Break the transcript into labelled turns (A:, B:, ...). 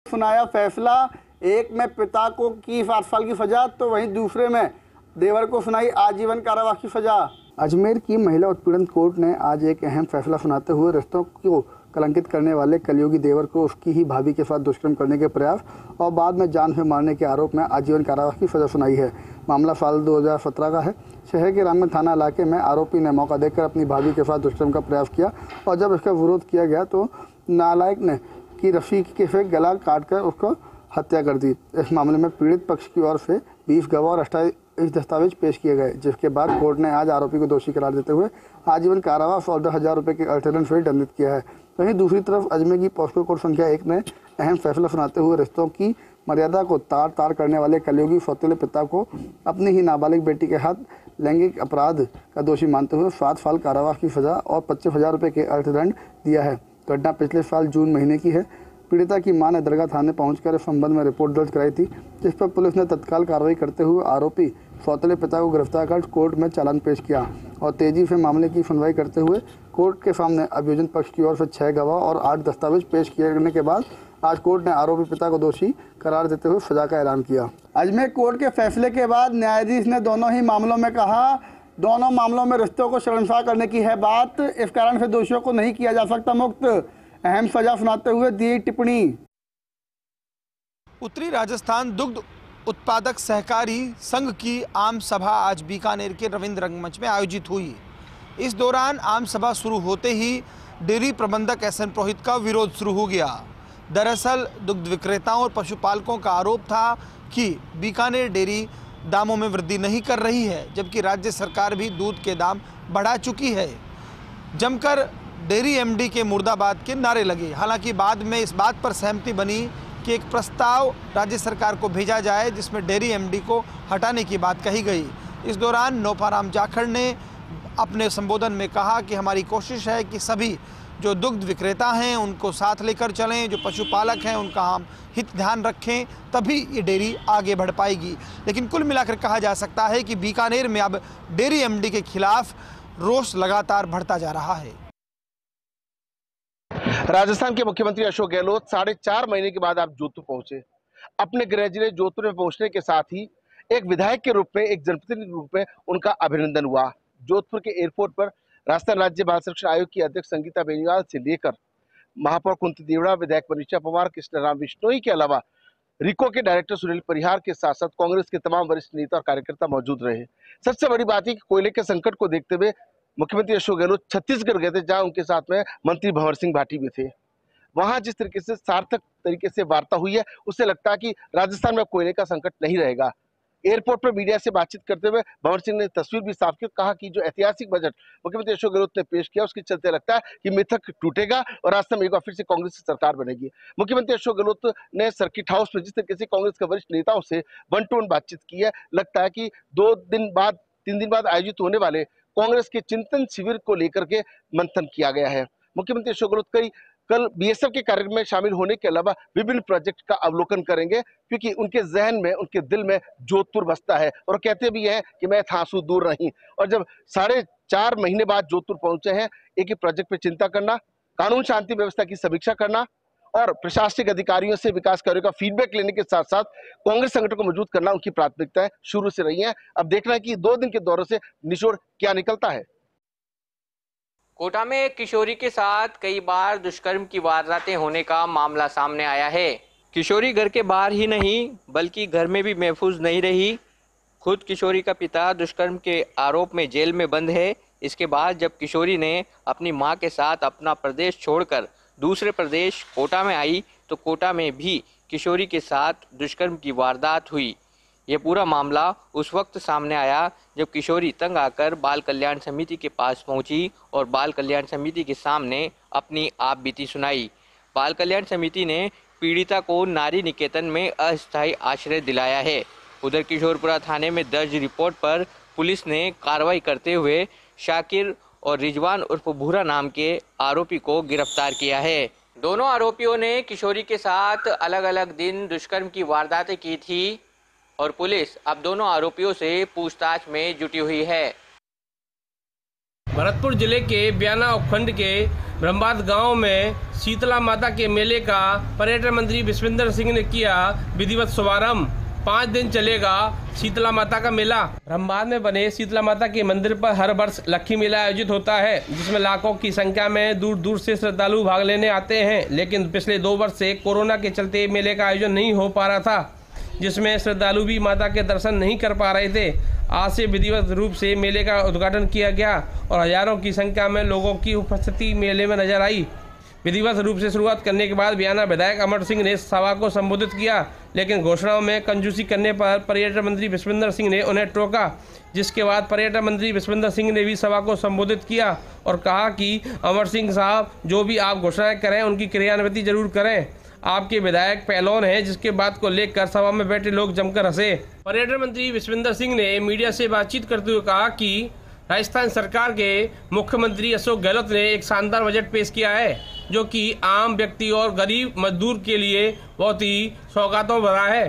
A: सुनाया फैसला, एक में पिता को की 8 साल की सजा तो वहीं दूसरे में देवर को सुनाई आजीवन कारावास की सजा। अजमेर की महिला उत्पीड़न कोर्ट ने आज एक अहम फैसला सुनाते हुए रिश्तों को कलंकित करने वाले कलयुगी देवर को उसकी ही भाभी के साथ दुष्कर्म करने के प्रयास और बाद में जान से मारने के आरोप में आजीवन कारावास की सजा सुनाई है। मामला साल 2017 का है। शहर के रामगंज थाना इलाके में आरोपी ने मौका देकर अपनी भाभी के साथ दुष्कर्म का प्रयास किया और जब इसका विरोध किया गया तो नालायक ने की रफी के से गला काटकर उसको हत्या कर दी। इस मामले में पीड़ित पक्ष की ओर से 20 गवाह और 28 दस्तावेज पेश किए गए, जिसके बाद कोर्ट ने आज आरोपी को दोषी करार देते हुए आजीवन कारावास और 10,000 रुपये के अल्टरनेट फीस दंडित किया है। वहीं दूसरी तरफ अजमेर की पॉस्को कोर्ट संख्या 1 ने अहम फैसला सुनाते हुए रिश्तों की मर्यादा को तार तार करने वाले कलयुगी सौतेले पिता को अपनी ही नाबालिग बेटी के साथ लैंगिक अपराध का दोषी मानते हुए 7 साल कारावास की सजा और 25,000 रुपये के अर्थदंड दिया है। घटना पिछले साल जून महीने की है। पीड़िता की मां ने दरगाह थाने पहुंचकर इस संबंध में रिपोर्ट दर्ज कराई थी, जिस पर पुलिस ने तत्काल कार्रवाई करते हुए आरोपी सौतेले पिता को गिरफ्तार कर कोर्ट में चालान पेश किया और तेजी से मामले की सुनवाई करते हुए कोर्ट के सामने अभियोजन पक्ष की ओर से 6 गवाह और 8 दस्तावेज पेश किए जाने के बाद आज कोर्ट ने आरोपी पिता को दोषी करार देते हुए सजा का ऐलान किया। अजमेर कोर्ट के फैसले के बाद न्यायाधीश ने दोनों ही मामलों में कहा, दोनों मामलों में रिश्तों को शर्मसार करने की है बात, इस कारण से दोषियों को नहीं किया जा सकता मुक्त। अहम सजा सुनाते हुए दी टिप्पणी।
B: उत्तरी राजस्थान दुग्ध उत्पादक सहकारी संघ की आम सभा आज बीकानेर के रविंद्र रंगमंच में आयोजित हुई। इस दौरान आम सभा शुरू होते ही डेयरी प्रबंधक SN पुरोहित का विरोध शुरू हो गया। दरअसल दुग्ध विक्रेताओं और पशुपालकों का आरोप था कि बीकानेर डेयरी दामों में वृद्धि नहीं कर रही है, जबकि राज्य सरकार भी दूध के दाम बढ़ा चुकी है। जमकर डेयरी MD के मुर्दाबाद के नारे लगे। हालांकि बाद में इस बात पर सहमति बनी कि एक प्रस्ताव राज्य सरकार को भेजा जाए जिसमें डेयरी MD को हटाने की बात कही गई। इस दौरान नौफाराम जाखड़ ने अपने संबोधन में कहा कि हमारी कोशिश है कि सभी जो दुग्ध विक्रेता हैं उनको साथ लेकर चलें, जो पशुपालक हैं उनका हम हित ध्यान रखें, तभी ये डेयरी आगे बढ़ पाएगी। लेकिन कुल मिलाकर कहा जा सकता है कि बीकानेर में अब डेयरी MD के खिलाफ रोष लगातार बढ़ता जा रहा है।
C: राजस्थान के मुख्यमंत्री अशोक गहलोत 4.5 महीने के बाद आप जोधपुर पहुंचे। अपने गृह जिले जोधपुर में पहुंचने के साथ ही एक विधायक के रूप में, एक जनप्रतिनिधि के रूप में उनका अभिनंदन हुआ। जोधपुर के एयरपोर्ट पर राजस्थान राज्य बाल संरक्षण आयोग की अध्यक्ष संगीता बेनीवाल से लेकर महापौर कुंती देवड़ा, विधायक मनीषा पवार, कृष्णराम बिश्नोई के अलावा रिको के डायरेक्टर सुनील परिहार के साथ साथ कांग्रेस के तमाम वरिष्ठ नेता और कार्यकर्ता मौजूद रहे। सबसे बड़ी बात है कि कोयले के संकट को देखते हुए मुख्यमंत्री अशोक गहलोत छत्तीसगढ़ गए थे, जहां उनके साथ में मंत्री भंवर सिंह भाटी भी थे। वहां जिस तरीके से सार्थक तरीके से वार्ता हुई है, उससे लगता है कि राजस्थान में कोयले का संकट नहीं रहेगा। एयरपोर्ट पर मीडिया से बातचीत करते हुए भंवर सिंह ने तस्वीर भी साफ की, कहा कि जो ऐतिहासिक बजट मुख्यमंत्री अशोक गहलोत ने पेश किया उसके चलते लगता है कि मिथक टूटेगा और राजस्थान में एक बार फिर से कांग्रेस की सरकार बनेगी। मुख्यमंत्री अशोक गहलोत ने सर्किट हाउस में जिस तरीके से कांग्रेस के वरिष्ठ नेताओं से वन टू वन बातचीत की है, लगता है कि 3 दिन बाद आयोजित होने वाले कांग्रेस के चिंतन शिविर को लेकर के मंथन किया गया है। मुख्यमंत्री अशोक गहलोत कल BSF के कार्यक्रम में शामिल होने के अलावा विभिन्न प्रोजेक्ट का अवलोकन करेंगे, क्योंकि उनके जहन में, उनके दिल में जोधपुर बसता है और कहते भी हैं कि मैं थांसू दूर नहीं। और जब 4.5 महीने बाद जोधपुर पहुंचे हैं, एक ही प्रोजेक्ट पे चिंता करना, कानून शांति व्यवस्था की समीक्षा करना और प्रशासनिक अधिकारियों से विकास कार्यों का फीडबैक लेने के साथ साथ कांग्रेस संगठन को मजबूत करना उनकी प्राथमिकताएं शुरू से रही हैं। अब देखना है कि 2 दिन के दौरे से निचोड़ क्या निकलता है।
D: कोटा में एक किशोरी के साथ कई बार दुष्कर्म की वारदातें होने का मामला सामने आया है। किशोरी घर के बाहर ही नहीं बल्कि घर में भी महफूज नहीं रही। खुद किशोरी का पिता दुष्कर्म के आरोप में जेल में बंद है। इसके बाद जब किशोरी ने अपनी मां के साथ अपना प्रदेश छोड़कर दूसरे प्रदेश कोटा में आई तो कोटा में भी किशोरी के साथ दुष्कर्म की वारदात हुई। ये पूरा मामला उस वक्त सामने आया जब किशोरी तंग आकर बाल कल्याण समिति के पास पहुंची और बाल कल्याण समिति के सामने अपनी आप बीती सुनाई। बाल कल्याण समिति ने पीड़िता को नारी निकेतन में अस्थायी आश्रय दिलाया है। उधर किशोरपुरा थाने में दर्ज रिपोर्ट पर पुलिस ने कार्रवाई करते हुए शाकिर और रिजवान उर्फ भूरा नाम के आरोपी को गिरफ्तार किया है। दोनों आरोपियों ने किशोरी के साथ अलग अलग दिन दुष्कर्म की वारदातें की थी और पुलिस अब दोनों आरोपियों से पूछताछ में जुटी हुई है।
E: भरतपुर जिले के बयाना उपखंड के ब्रह्मबाद गांव में शीतला माता के मेले का पर्यटन मंत्री विश्वेंद्र सिंह ने किया विधिवत शुभारंभ। 5 दिन चलेगा शीतला माता का मेला। ब्रह्मबाद में बने शीतला माता के मंदिर पर हर वर्ष लक्खी मेला आयोजित होता है, जिसमें लाखों की संख्या में दूर दूर से श्रद्धालु भाग लेने आते हैं। लेकिन पिछले 2 वर्ष से कोरोना के चलते मेले का आयोजन नहीं हो पा रहा था, जिसमें श्रद्धालु भी माता के दर्शन नहीं कर पा रहे थे। आज से विधिवत रूप से मेले का उद्घाटन किया गया और हजारों की संख्या में लोगों की उपस्थिति मेले में नजर आई। विधिवत रूप से शुरुआत करने के बाद बयाना विधायक अमर सिंह ने सभा को संबोधित किया, लेकिन घोषणाओं में कंजूसी करने पर पर्यटन मंत्री विश्वेंद्र सिंह ने उन्हें टोका, जिसके बाद पर्यटन मंत्री विश्वेंद्र सिंह ने भी सभा को संबोधित किया और कहा कि अमर सिंह साहब, जो भी आप घोषणाएं करें उनकी क्रियान्विति जरूर करें। आपके विधायक पहलौन हैं, जिसके बात को लेकर सभा में बैठे लोग जमकर हंसे। पर्यटन मंत्री विश्वेंद्र सिंह ने मीडिया से बातचीत करते हुए कहा कि राजस्थान सरकार के मुख्यमंत्री अशोक गहलोत ने एक शानदार बजट पेश किया है, जो कि आम व्यक्ति और गरीब मजदूर के लिए बहुत ही सौगातों भरा है।